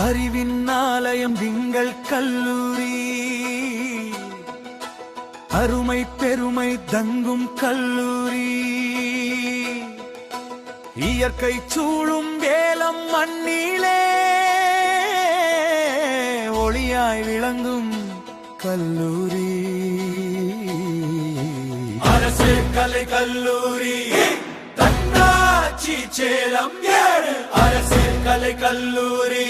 அறிவின் ஆலயம் திங்கள் கல்லூரி, அருமை பெருமை தங்கும் கல்லூரி, இயற்கை சூழும் வேலம் மண்ணிலே ஒளியாய் விளங்கும் கல்லூரி. அரசு கலை கல்லூரி தன்னாட்சி சேலம் 7. அரசு கலை கல்லூரி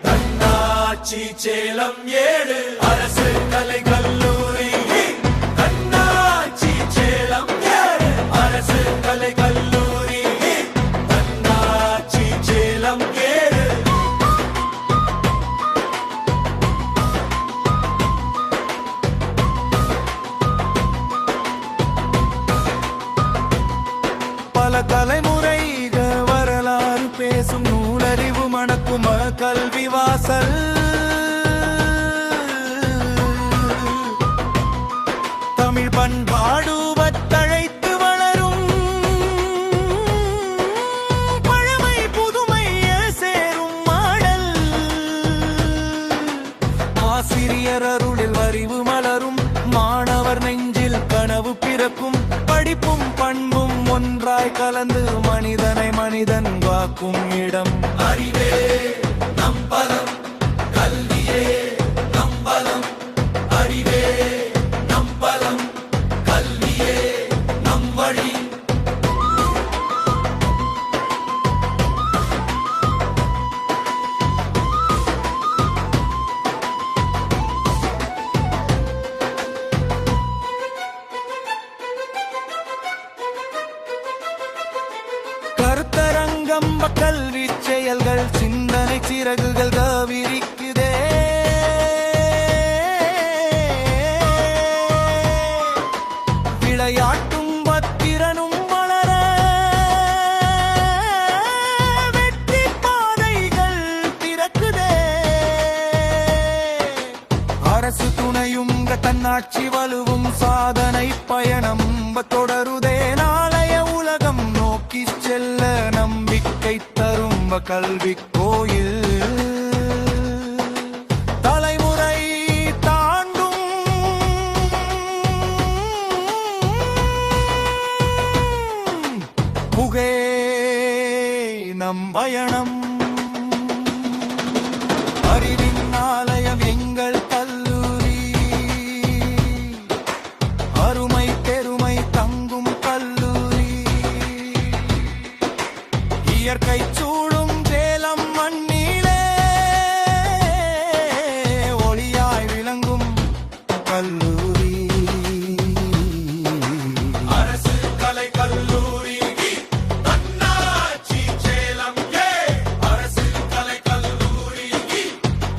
தன்னாட்சி சேலம் 7. அரசு கலை கல்லூரி தன்னாட்சி சேலம் 7. அரசு கலை கல்லூரி தன்னாட்சி சேலம் 7. பல தலைமுறைக வரலாறு பேசும் நூலறிவு மணக்கும் கல்வி வாசல். தமிழ் பண்பாடு வத்தழைத்து வளரும் பழமை புதுமை சேரும் மாடல். ஆசிரியர் அருளில் அறிவு மலரும், மாணவர் நெஞ்சில் கனவு பிறக்கும். படிப்பும் பண்பும் ஒன்றாய் கலந்து மனிதனை மனிதன் வாக்கும் இடம். அறிவே நம் பலம், கல்வியே நம் பலம். அறிவே நம் பலம், கல்வியே நம் வழி. கருத்தரங்கம் கல்வி செயல்கள் சிந்தனை சிறகுகள் கவிரிக்குதே. விளையாட்டும் பத்திரனும் வளர வெற்றி பாதைகள் திறக்குதே. அரசு துணையும் தன்னாட்சி வலுவும் சாதனை பயணம் தொடருதே. நாளைய உலகம் நோக்கி செல்ல நம்பிக்கை தரும் கல்வி கோயில். தலைமுறை தாண்டும் புகே நம் பயணம். அறிவின் ஆலயம் எங்கள் கல்லூரி, அருமை பெருமை தங்கும் கல்லூரி, இயற்கை சூழும் சேலம் மண்ணிலே ஒளியாய் விளங்கும் கல்லூரி. அரசு கலை கல்லூரி தன்னாட்சி சேலம் 7. அரசு கலை கல்லூரி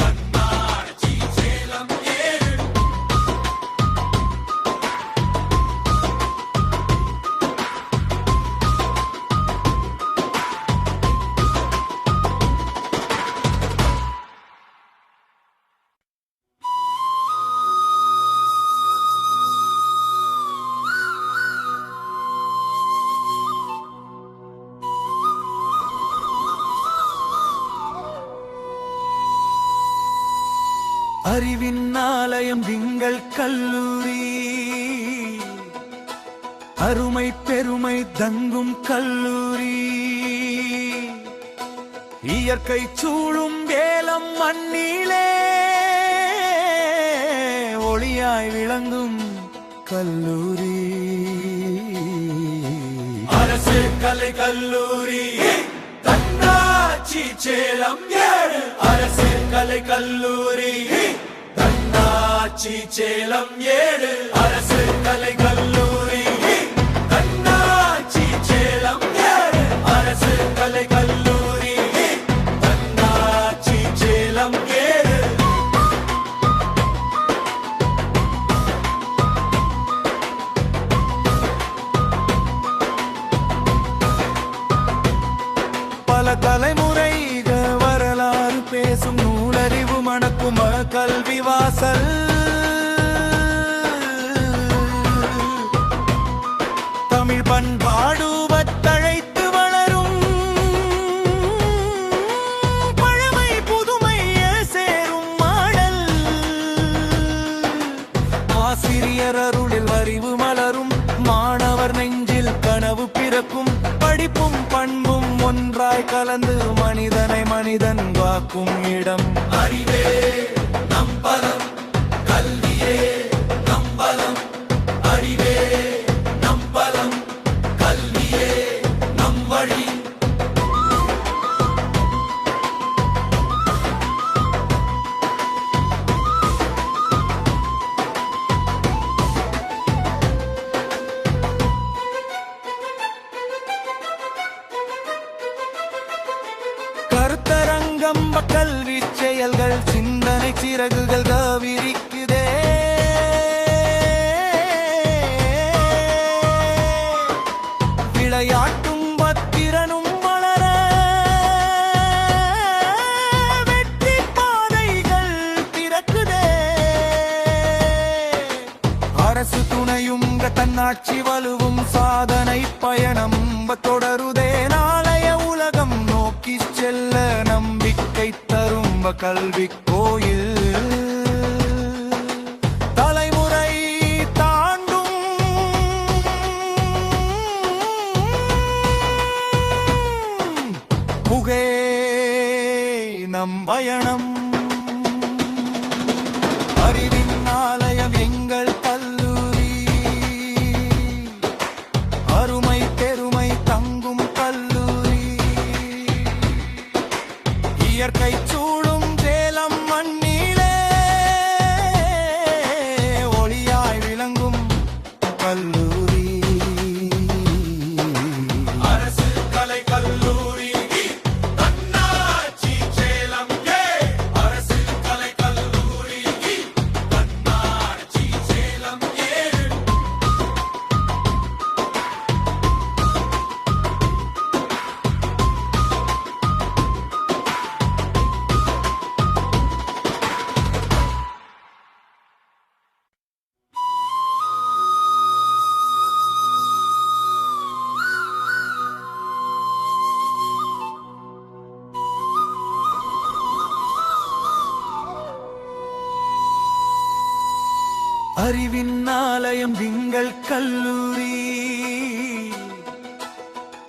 தன்னாட்சி சேலம் 7. அறிவின் ஆலயம் திங்கள் கல்லூரி, அருமை பெருமை தங்கும் கல்லூரி, இயற்கை சூழும் வேலம் மண்ணிலே ஒளியாய் விளங்கும் கல்லூரி. அரசு கலை கல்லூரி தன்னாட்சி சேலம் 7. அரசு கலை கல்லூரி தன்னாட்சி சேலம் 7. அரசு கலை கல்லூரி தன்னாட்சி சேலம் 7. அரசு கலை கல்லூரி தன்னாட்சி சேலம் 7. பல தலைமுறைக வரலாறு பேசும் நூலறிவு மணக்கும் கல்வி வாசல். தமிழ் பண்பாடு வத்தழைத்து வளரும் பழமை புதுமை கலந்து மனிதனை மனிதன் காக்கும் இடம். அறிவே நம் பலம், கல்வியே நம் பலம். அறிவே நம் பலம், கல்வியே நம் வழி. கருத்தரங்கம் கல்வி செயல்கள் சிந்தனை சிறகுகள் கவிரிக்குதே. விளையாட்டும் பத்திரனும் வளர வெற்றி பாதைகள் திறக்குதே. அரசு துணையும் தன்னாட்சி வலுவும் சாதனை பயணம் தொடருதே. நாளைய உலகம் நோக்கி செல்ல நம்பிக்கை தரும் கல்வி கோயில். தலைமுறை தாண்டும் புகே நம் பயணம். அறிவின் ஆலயம் எங்கள் கல்லூரி, அருமை பெருமை தங்கும் கல்லூரி. இயற்கை சூடும் சேலம் மண்ணிலே ஒளியாய் விளங்கும் கல்லூரி. அரசு கலை கல்லூரி, தன்னாட்சி சேலம். அரசு கலை கல்லூரி, தன்னாட்சி சேலம். அறிவின் ஆலயம் திங்கள் கல்லூரி.